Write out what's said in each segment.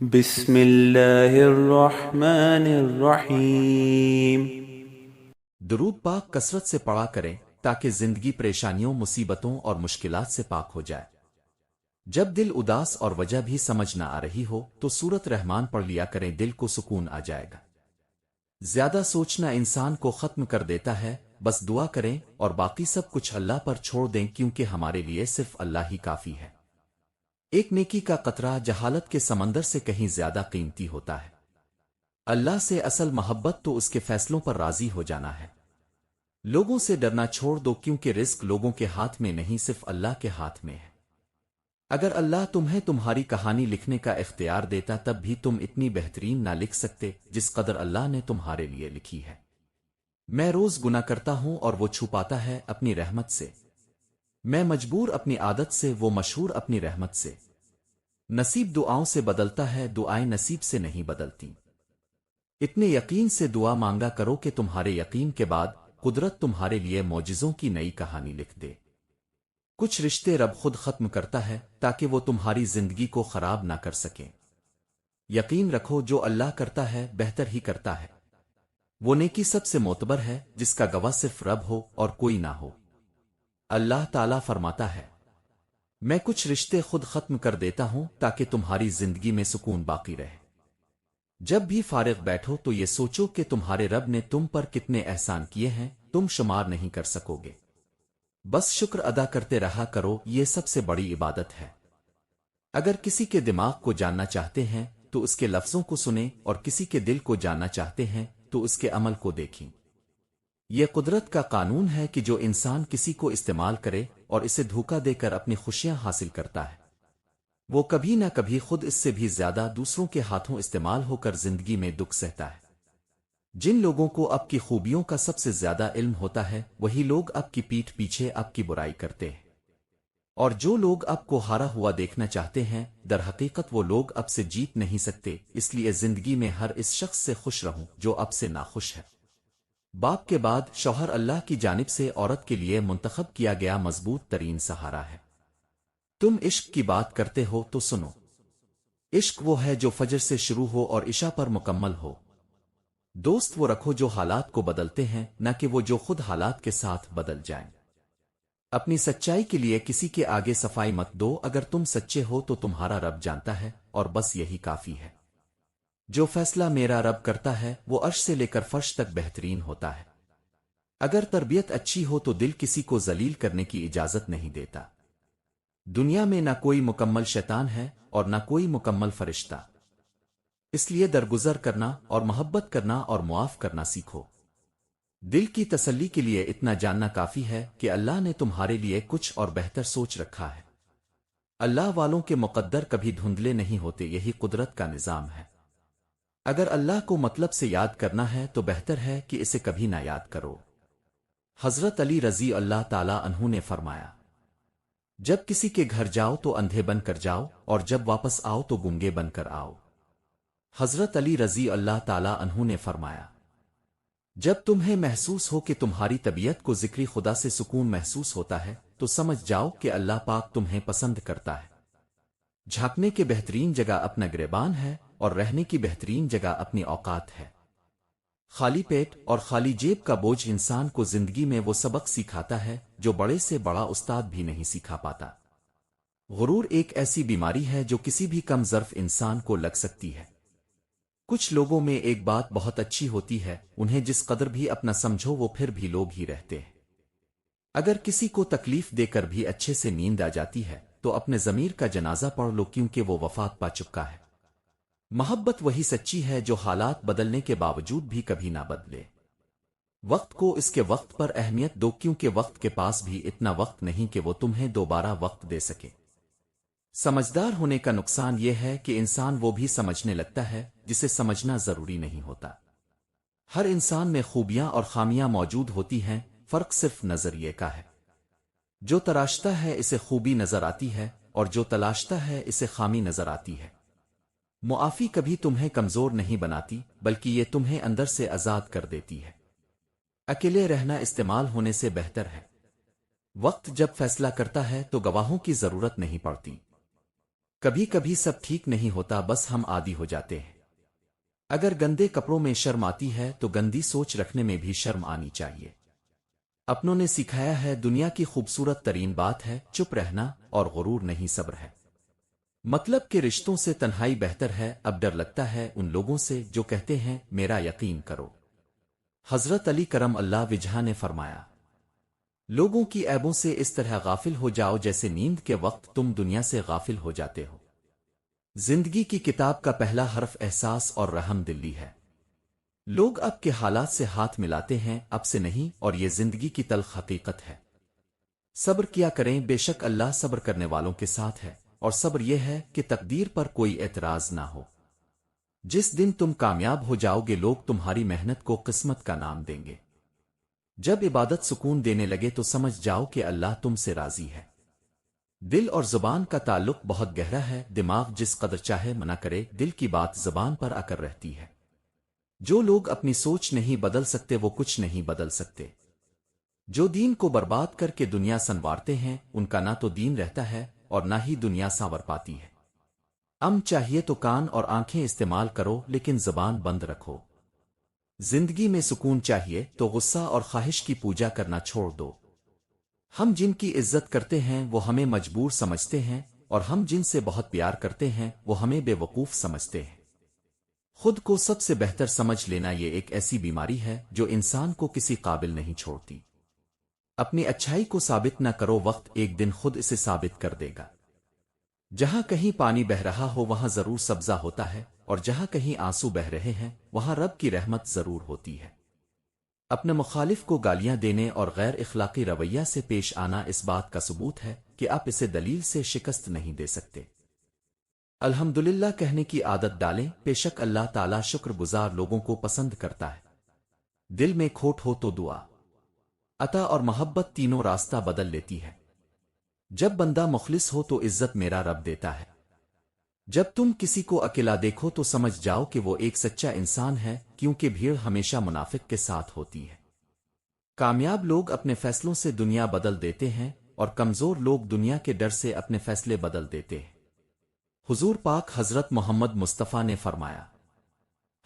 بسم اللہ الرحمن الرحیم۔ درود پاک کثرت سے پڑھا کریں تاکہ زندگی پریشانیوں، مصیبتوں اور مشکلات سے پاک ہو جائے۔ جب دل اداس اور وجہ بھی سمجھ نہ آ رہی ہو تو سورت رحمان پڑھ لیا کریں، دل کو سکون آ جائے گا۔ زیادہ سوچنا انسان کو ختم کر دیتا ہے، بس دعا کریں اور باقی سب کچھ اللہ پر چھوڑ دیں، کیونکہ ہمارے لیے صرف اللہ ہی کافی ہے۔ ایک نیکی کا قطرہ جہالت کے سمندر سے کہیں زیادہ قیمتی ہوتا ہے۔ اللہ سے اصل محبت تو اس کے فیصلوں پر راضی ہو جانا ہے۔ لوگوں سے ڈرنا چھوڑ دو، کیونکہ رزق لوگوں کے ہاتھ میں نہیں، صرف اللہ کے ہاتھ میں ہے۔ اگر اللہ تمہیں تمہاری کہانی لکھنے کا اختیار دیتا تب بھی تم اتنی بہترین نہ لکھ سکتے جس قدر اللہ نے تمہارے لیے لکھی ہے۔ میں روز گناہ کرتا ہوں اور وہ چھپاتا ہے اپنی رحمت سے۔ میں مجبور اپنی عادت سے، وہ مشہور اپنی رحمت سے۔ نصیب دعاؤں سے بدلتا ہے، دعائیں نصیب سے نہیں بدلتی۔ اتنے یقین سے دعا مانگا کرو کہ تمہارے یقین کے بعد قدرت تمہارے لیے معجزوں کی نئی کہانی لکھ دے۔ کچھ رشتے رب خود ختم کرتا ہے تاکہ وہ تمہاری زندگی کو خراب نہ کر سکیں۔ یقین رکھو جو اللہ کرتا ہے بہتر ہی کرتا ہے۔ وہ نیکی سب سے معتبر ہے جس کا گواہ صرف رب ہو اور کوئی نہ ہو۔ اللہ تعالیٰ فرماتا ہے، میں کچھ رشتے خود ختم کر دیتا ہوں تاکہ تمہاری زندگی میں سکون باقی رہے۔ جب بھی فارغ بیٹھو تو یہ سوچو کہ تمہارے رب نے تم پر کتنے احسان کیے ہیں، تم شمار نہیں کر سکو گے۔ بس شکر ادا کرتے رہا کرو، یہ سب سے بڑی عبادت ہے۔ اگر کسی کے دماغ کو جاننا چاہتے ہیں تو اس کے لفظوں کو سنیں، اور کسی کے دل کو جاننا چاہتے ہیں تو اس کے عمل کو دیکھیں۔ یہ قدرت کا قانون ہے کہ جو انسان کسی کو استعمال کرے اور اسے دھوکہ دے کر اپنی خوشیاں حاصل کرتا ہے، وہ کبھی نہ کبھی خود اس سے بھی زیادہ دوسروں کے ہاتھوں استعمال ہو کر زندگی میں دکھ سہتا ہے۔ جن لوگوں کو آپ کی خوبیوں کا سب سے زیادہ علم ہوتا ہے وہی لوگ آپ کی پیٹھ پیچھے آپ کی برائی کرتے ہیں، اور جو لوگ آپ کو ہارا ہوا دیکھنا چاہتے ہیں در حقیقت وہ لوگ آپ سے جیت نہیں سکتے۔ اس لیے زندگی میں ہر اس شخص سے خوش رہوں جو آپ سے ناخوش ہے۔ باپ کے بعد شوہر اللہ کی جانب سے عورت کے لیے منتخب کیا گیا مضبوط ترین سہارا ہے۔ تم عشق کی بات کرتے ہو تو سنو، عشق وہ ہے جو فجر سے شروع ہو اور عشاء پر مکمل ہو۔ دوست وہ رکھو جو حالات کو بدلتے ہیں، نہ کہ وہ جو خود حالات کے ساتھ بدل جائیں۔ اپنی سچائی کے لیے کسی کے آگے صفائی مت دو، اگر تم سچے ہو تو تمہارا رب جانتا ہے اور بس یہی کافی ہے۔ جو فیصلہ میرا رب کرتا ہے وہ عرش سے لے کر فرش تک بہترین ہوتا ہے۔ اگر تربیت اچھی ہو تو دل کسی کو ذلیل کرنے کی اجازت نہیں دیتا۔ دنیا میں نہ کوئی مکمل شیطان ہے اور نہ کوئی مکمل فرشتہ، اس لیے درگزر کرنا اور محبت کرنا اور معاف کرنا سیکھو۔ دل کی تسلی کے لیے اتنا جاننا کافی ہے کہ اللہ نے تمہارے لیے کچھ اور بہتر سوچ رکھا ہے۔ اللہ والوں کے مقدر کبھی دھندلے نہیں ہوتے، یہی قدرت کا نظام ہے۔ اگر اللہ کو مطلب سے یاد کرنا ہے تو بہتر ہے کہ اسے کبھی نہ یاد کرو۔ حضرت علی رضی اللہ تعالی عنہ نے فرمایا، جب کسی کے گھر جاؤ تو اندھے بن کر جاؤ، اور جب واپس آؤ تو گونگے بن کر آؤ۔ حضرت علی رضی اللہ تعالی عنہ نے فرمایا، جب تمہیں محسوس ہو کہ تمہاری طبیعت کو ذکری خدا سے سکون محسوس ہوتا ہے تو سمجھ جاؤ کہ اللہ پاک تمہیں پسند کرتا ہے۔ جھانکنے کے بہترین جگہ اپنا گریبان ہے اور رہنے کی بہترین جگہ اپنی اوقات ہے۔ خالی پیٹ اور خالی جیب کا بوجھ انسان کو زندگی میں وہ سبق سکھاتا ہے جو بڑے سے بڑا استاد بھی نہیں سکھا پاتا۔ غرور ایک ایسی بیماری ہے جو کسی بھی کم ظرف انسان کو لگ سکتی ہے۔ کچھ لوگوں میں ایک بات بہت اچھی ہوتی ہے، انہیں جس قدر بھی اپنا سمجھو وہ پھر بھی لوگ ہی رہتے ہیں۔ اگر کسی کو تکلیف دے کر بھی اچھے سے نیند آ جاتی ہے تو اپنے ضمیر کا جنازہ پڑھ لو، کیونکہ وہ وفات پا چکا ہے۔ محبت وہی سچی ہے جو حالات بدلنے کے باوجود بھی کبھی نہ بدلے۔ وقت کو اس کے وقت پر اہمیت دو، کیونکہ وقت کے پاس بھی اتنا وقت نہیں کہ وہ تمہیں دوبارہ وقت دے سکے۔ سمجھدار ہونے کا نقصان یہ ہے کہ انسان وہ بھی سمجھنے لگتا ہے جسے سمجھنا ضروری نہیں ہوتا۔ ہر انسان میں خوبیاں اور خامیاں موجود ہوتی ہیں، فرق صرف نظریے کا ہے۔ جو تراشتا ہے اسے خوبی نظر آتی ہے اور جو تلاشتا ہے اسے خامی نظر آتی ہے۔ معافی کبھی تمہیں کمزور نہیں بناتی بلکہ یہ تمہیں اندر سے آزاد کر دیتی ہے۔ اکیلے رہنا استعمال ہونے سے بہتر ہے۔ وقت جب فیصلہ کرتا ہے تو گواہوں کی ضرورت نہیں پڑتی۔ کبھی کبھی سب ٹھیک نہیں ہوتا، بس ہم عادی ہو جاتے ہیں۔ اگر گندے کپڑوں میں شرم آتی ہے تو گندی سوچ رکھنے میں بھی شرم آنی چاہیے۔ اپنوں نے سکھایا ہے دنیا کی خوبصورت ترین بات ہے چپ رہنا، اور غرور نہیں صبر ہے۔ مطلب کہ رشتوں سے تنہائی بہتر ہے۔ اب ڈر لگتا ہے ان لوگوں سے جو کہتے ہیں میرا یقین کرو۔ حضرت علی کرم اللہ وجہہ نے فرمایا، لوگوں کی عیبوں سے اس طرح غافل ہو جاؤ جیسے نیند کے وقت تم دنیا سے غافل ہو جاتے ہو۔ زندگی کی کتاب کا پہلا حرف احساس اور رحم دلی ہے۔ لوگ اب کے حالات سے ہاتھ ملاتے ہیں، اب سے نہیں، اور یہ زندگی کی تلخ حقیقت ہے۔ صبر کیا کریں، بے شک اللہ صبر کرنے والوں کے ساتھ ہے، اور صبر یہ ہے کہ تقدیر پر کوئی اعتراض نہ ہو۔ جس دن تم کامیاب ہو جاؤ گے لوگ تمہاری محنت کو قسمت کا نام دیں گے۔ جب عبادت سکون دینے لگے تو سمجھ جاؤ کہ اللہ تم سے راضی ہے۔ دل اور زبان کا تعلق بہت گہرا ہے، دماغ جس قدر چاہے منع کرے، دل کی بات زبان پر آ کر رہتی ہے۔ جو لوگ اپنی سوچ نہیں بدل سکتے وہ کچھ نہیں بدل سکتے۔ جو دین کو برباد کر کے دنیا سنوارتے ہیں ان کا نہ تو دین رہتا ہے اور نہ ہی دنیا سانور پاتی ہے۔ چاہیے تو کان اور آنکھیں استعمال کرو لیکن زبان بند رکھو۔ زندگی میں سکون چاہیے تو غصہ اور خواہش کی پوجا کرنا چھوڑ دو۔ ہم جن کی عزت کرتے ہیں وہ ہمیں مجبور سمجھتے ہیں، اور ہم جن سے بہت پیار کرتے ہیں وہ ہمیں بے وقوف سمجھتے ہیں۔ خود کو سب سے بہتر سمجھ لینا یہ ایک ایسی بیماری ہے جو انسان کو کسی قابل نہیں چھوڑتی۔ اپنی اچھائی کو ثابت نہ کرو، وقت ایک دن خود اسے ثابت کر دے گا۔ جہاں کہیں پانی بہ رہا ہو وہاں ضرور سبزہ ہوتا ہے، اور جہاں کہیں آنسو بہ رہے ہیں وہاں رب کی رحمت ضرور ہوتی ہے۔ اپنے مخالف کو گالیاں دینے اور غیر اخلاقی رویہ سے پیش آنا اس بات کا ثبوت ہے کہ آپ اسے دلیل سے شکست نہیں دے سکتے۔ الحمدللہ کہنے کی عادت ڈالیں، بے شک اللہ تعالیٰ شکر گزار لوگوں کو پسند کرتا ہے۔ دل میں کھوٹ ہو تو دعا، عطا اور محبت تینوں راستہ بدل لیتی ہے۔ جب بندہ مخلص ہو تو عزت میرا رب دیتا ہے۔ جب تم کسی کو اکیلا دیکھو تو سمجھ جاؤ کہ وہ ایک سچا انسان ہے، کیونکہ بھیڑ ہمیشہ منافق کے ساتھ ہوتی ہے۔ کامیاب لوگ اپنے فیصلوں سے دنیا بدل دیتے ہیں، اور کمزور لوگ دنیا کے ڈر سے اپنے فیصلے بدل دیتے ہیں۔ حضور پاک حضرت محمد مصطفیٰ نے فرمایا،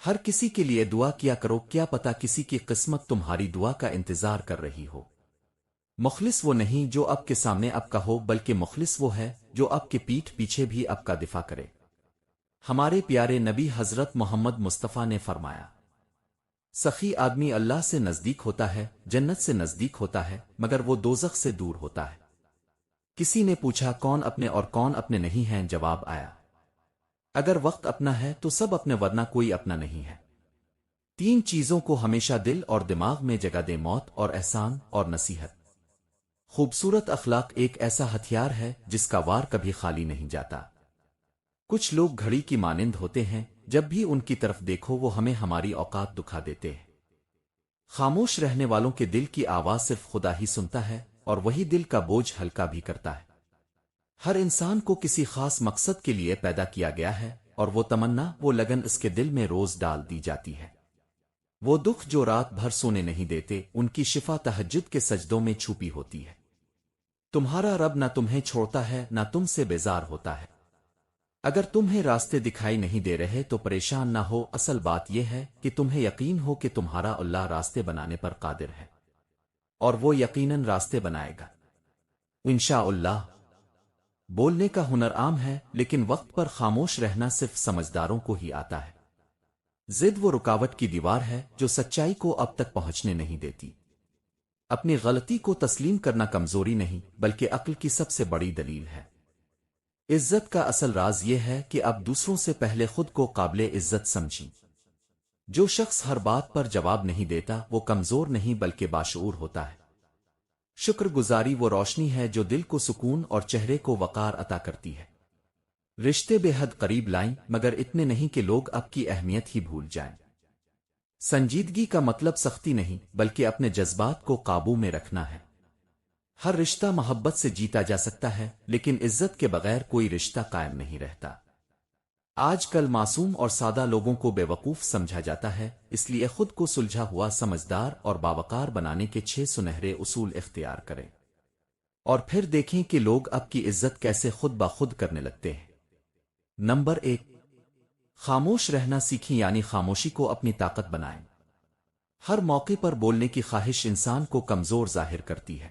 ہر کسی کے لیے دعا کیا کرو، کیا پتہ کسی کی قسمت تمہاری دعا کا انتظار کر رہی ہو۔ مخلص وہ نہیں جو آپ کے سامنے آپ کا ہو، بلکہ مخلص وہ ہے جو آپ کے پیٹھ پیچھے بھی آپ کا دفاع کرے۔ ہمارے پیارے نبی حضرت محمد مصطفیٰ نے فرمایا، سخی آدمی اللہ سے نزدیک ہوتا ہے، جنت سے نزدیک ہوتا ہے، مگر وہ دوزخ سے دور ہوتا ہے۔ کسی نے پوچھا کون اپنے اور کون اپنے نہیں ہیں؟ جواب آیا، اگر وقت اپنا ہے تو سب اپنے ورنہ کوئی اپنا نہیں ہے۔ تین چیزوں کو ہمیشہ دل اور دماغ میں جگہ دے، موت اور احسان اور نصیحت۔ خوبصورت اخلاق ایک ایسا ہتھیار ہے جس کا وار کبھی خالی نہیں جاتا۔ کچھ لوگ گھڑی کی مانند ہوتے ہیں، جب بھی ان کی طرف دیکھو وہ ہمیں ہماری اوقات دکھا دیتے ہیں۔ خاموش رہنے والوں کے دل کی آواز صرف خدا ہی سنتا ہے، اور وہی دل کا بوجھ ہلکا بھی کرتا ہے۔ ہر انسان کو کسی خاص مقصد کے لیے پیدا کیا گیا ہے، اور وہ تمنا، وہ لگن اس کے دل میں روز ڈال دی جاتی ہے۔ وہ دکھ جو رات بھر سونے نہیں دیتے، ان کی شفا تہجد کے سجدوں میں چھپی ہوتی ہے۔ تمہارا رب نہ تمہیں چھوڑتا ہے نہ تم سے بیزار ہوتا ہے۔ اگر تمہیں راستے دکھائی نہیں دے رہے تو پریشان نہ ہو، اصل بات یہ ہے کہ تمہیں یقین ہو کہ تمہارا اللہ راستے بنانے پر قادر ہے، اور وہ یقیناً راستے بنائے گا انشاءاللہ۔ بولنے کا ہنر عام ہے، لیکن وقت پر خاموش رہنا صرف سمجھداروں کو ہی آتا ہے۔ ضد وہ رکاوٹ کی دیوار ہے جو سچائی کو اب تک پہنچنے نہیں دیتی۔ اپنی غلطی کو تسلیم کرنا کمزوری نہیں بلکہ عقل کی سب سے بڑی دلیل ہے۔ عزت کا اصل راز یہ ہے کہ اب دوسروں سے پہلے خود کو قابل عزت سمجھیں۔ جو شخص ہر بات پر جواب نہیں دیتا وہ کمزور نہیں بلکہ باشعور ہوتا ہے۔ شکر گزاری وہ روشنی ہے جو دل کو سکون اور چہرے کو وقار عطا کرتی ہے۔ رشتے بے حد قریب لائیں، مگر اتنے نہیں کہ لوگ اب کی اہمیت ہی بھول جائیں۔ سنجیدگی کا مطلب سختی نہیں بلکہ اپنے جذبات کو قابو میں رکھنا ہے۔ ہر رشتہ محبت سے جیتا جا سکتا ہے، لیکن عزت کے بغیر کوئی رشتہ قائم نہیں رہتا۔ آج کل معصوم اور سادہ لوگوں کو بے وقوف سمجھا جاتا ہے، اس لیے خود کو سلجھا ہوا، سمجھدار اور باوقار بنانے کے 6 سنہرے اصول اختیار کریں، اور پھر دیکھیں کہ لوگ اب کی عزت کیسے خود بخود کرنے لگتے ہیں۔ نمبر 1، خاموش رہنا سیکھیں، یعنی خاموشی کو اپنی طاقت بنائیں۔ ہر موقع پر بولنے کی خواہش انسان کو کمزور ظاہر کرتی ہے۔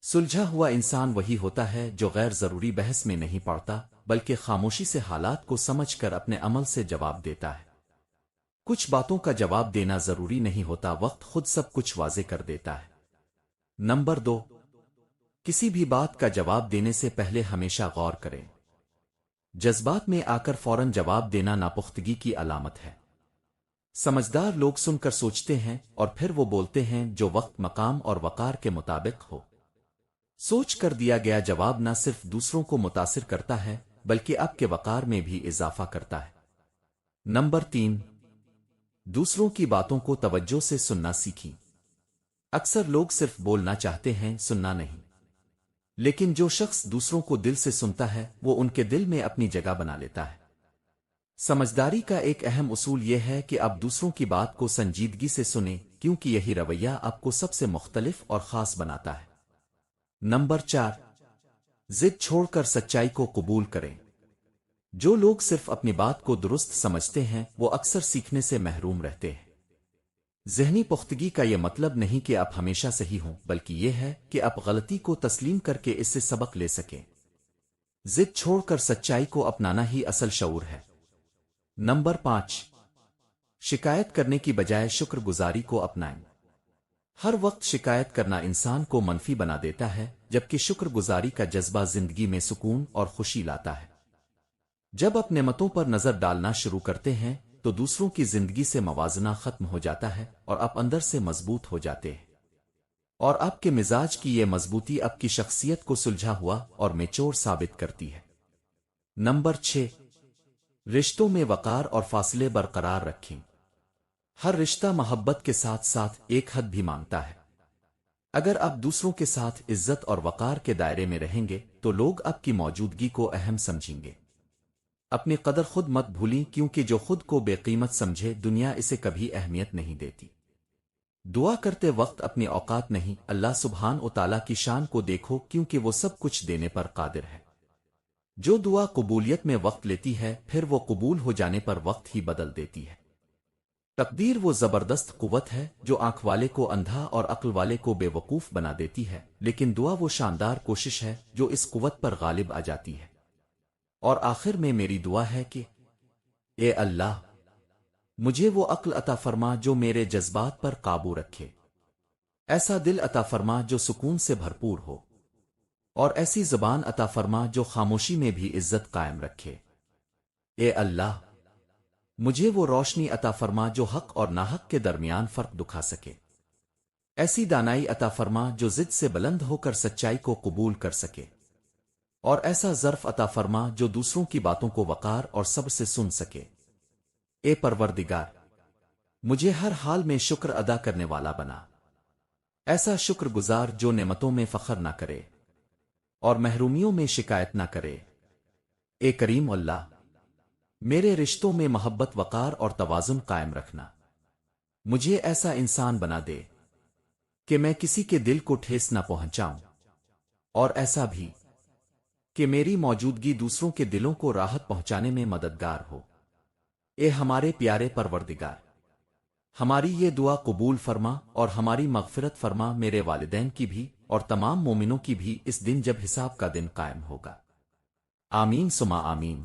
سلجھا ہوا انسان وہی ہوتا ہے جو غیر ضروری بحث میں نہیں پڑتا، بلکہ خاموشی سے حالات کو سمجھ کر اپنے عمل سے جواب دیتا ہے۔ کچھ باتوں کا جواب دینا ضروری نہیں ہوتا، وقت خود سب کچھ واضح کر دیتا ہے۔ نمبر 2، کسی بھی بات کا جواب دینے سے پہلے ہمیشہ غور کریں۔ جذبات میں آ کر فوراً جواب دینا ناپختگی کی علامت ہے۔ سمجھدار لوگ سن کر سوچتے ہیں اور پھر وہ بولتے ہیں جو وقت، مقام اور وقار کے مطابق ہو۔ سوچ کر دیا گیا جواب نہ صرف دوسروں کو متاثر کرتا ہے بلکہ آپ کے وقار میں بھی اضافہ کرتا ہے۔ نمبر 3، دوسروں کی باتوں کو توجہ سے سننا سیکھیں۔ اکثر لوگ صرف بولنا چاہتے ہیں، سننا نہیں۔ لیکن جو شخص دوسروں کو دل سے سنتا ہے وہ ان کے دل میں اپنی جگہ بنا لیتا ہے۔ سمجھداری کا ایک اہم اصول یہ ہے کہ آپ دوسروں کی بات کو سنجیدگی سے سنیں، کیونکہ یہی رویہ آپ کو سب سے مختلف اور خاص بناتا ہے۔ نمبر 4، ضد چھوڑ کر سچائی کو قبول کریں۔ جو لوگ صرف اپنی بات کو درست سمجھتے ہیں وہ اکثر سیکھنے سے محروم رہتے ہیں۔ ذہنی پختگی کا یہ مطلب نہیں کہ آپ ہمیشہ صحیح ہوں، بلکہ یہ ہے کہ آپ غلطی کو تسلیم کر کے اس سے سبق لے سکیں۔ ضد چھوڑ کر سچائی کو اپنانا ہی اصل شعور ہے۔ نمبر 5، شکایت کرنے کی بجائے شکر گزاری کو اپنائیں۔ ہر وقت شکایت کرنا انسان کو منفی بنا دیتا ہے، جبکہ شکر گزاری کا جذبہ زندگی میں سکون اور خوشی لاتا ہے۔ جب آپ نعمتوں پر نظر ڈالنا شروع کرتے ہیں تو دوسروں کی زندگی سے موازنہ ختم ہو جاتا ہے اور آپ اندر سے مضبوط ہو جاتے ہیں، اور آپ کے مزاج کی یہ مضبوطی آپ کی شخصیت کو سلجھا ہوا اور میچور ثابت کرتی ہے۔ نمبر 6، رشتوں میں وقار اور فاصلے برقرار رکھیں۔ ہر رشتہ محبت کے ساتھ ساتھ ایک حد بھی مانگتا ہے۔ اگر آپ دوسروں کے ساتھ عزت اور وقار کے دائرے میں رہیں گے تو لوگ آپ کی موجودگی کو اہم سمجھیں گے۔ اپنی قدر خود مت بھولیں، کیونکہ جو خود کو بے قیمت سمجھے دنیا اسے کبھی اہمیت نہیں دیتی۔ دعا کرتے وقت اپنی اوقات نہیں، اللہ سبحانہ و تعالیٰ کی شان کو دیکھو، کیونکہ وہ سب کچھ دینے پر قادر ہے۔ جو دعا قبولیت میں وقت لیتی ہے پھر وہ قبول ہو جانے پر وقت ہی بدل دیتی ہے۔ تقدیر وہ زبردست قوت ہے جو آنکھ والے کو اندھا اور عقل والے کو بے وقوف بنا دیتی ہے، لیکن دعا وہ شاندار کوشش ہے جو اس قوت پر غالب آ جاتی ہے۔ اور آخر میں میری دعا ہے کہ اے اللہ، مجھے وہ عقل عطا فرما جو میرے جذبات پر قابو رکھے، ایسا دل عطا فرما جو سکون سے بھرپور ہو، اور ایسی زبان عطا فرما جو خاموشی میں بھی عزت قائم رکھے۔ اے اللہ، مجھے وہ روشنی عطا فرما جو حق اور ناحق کے درمیان فرق دکھا سکے، ایسی دانائی عطا فرما جو ضد سے بلند ہو کر سچائی کو قبول کر سکے، اور ایسا ظرف عطا فرما جو دوسروں کی باتوں کو وقار اور صبر سے سن سکے۔ اے پروردگار، مجھے ہر حال میں شکر ادا کرنے والا بنا، ایسا شکر گزار جو نعمتوں میں فخر نہ کرے اور محرومیوں میں شکایت نہ کرے۔ اے کریم اللہ، میرے رشتوں میں محبت، وقار اور توازن قائم رکھنا۔ مجھے ایسا انسان بنا دے کہ میں کسی کے دل کو ٹھیس نہ پہنچاؤں، اور ایسا بھی کہ میری موجودگی دوسروں کے دلوں کو راحت پہنچانے میں مددگار ہو۔ اے ہمارے پیارے پروردگار، ہماری یہ دعا قبول فرما اور ہماری مغفرت فرما، میرے والدین کی بھی اور تمام مومنوں کی بھی، اس دن جب حساب کا دن قائم ہوگا۔ آمین ثم آمین۔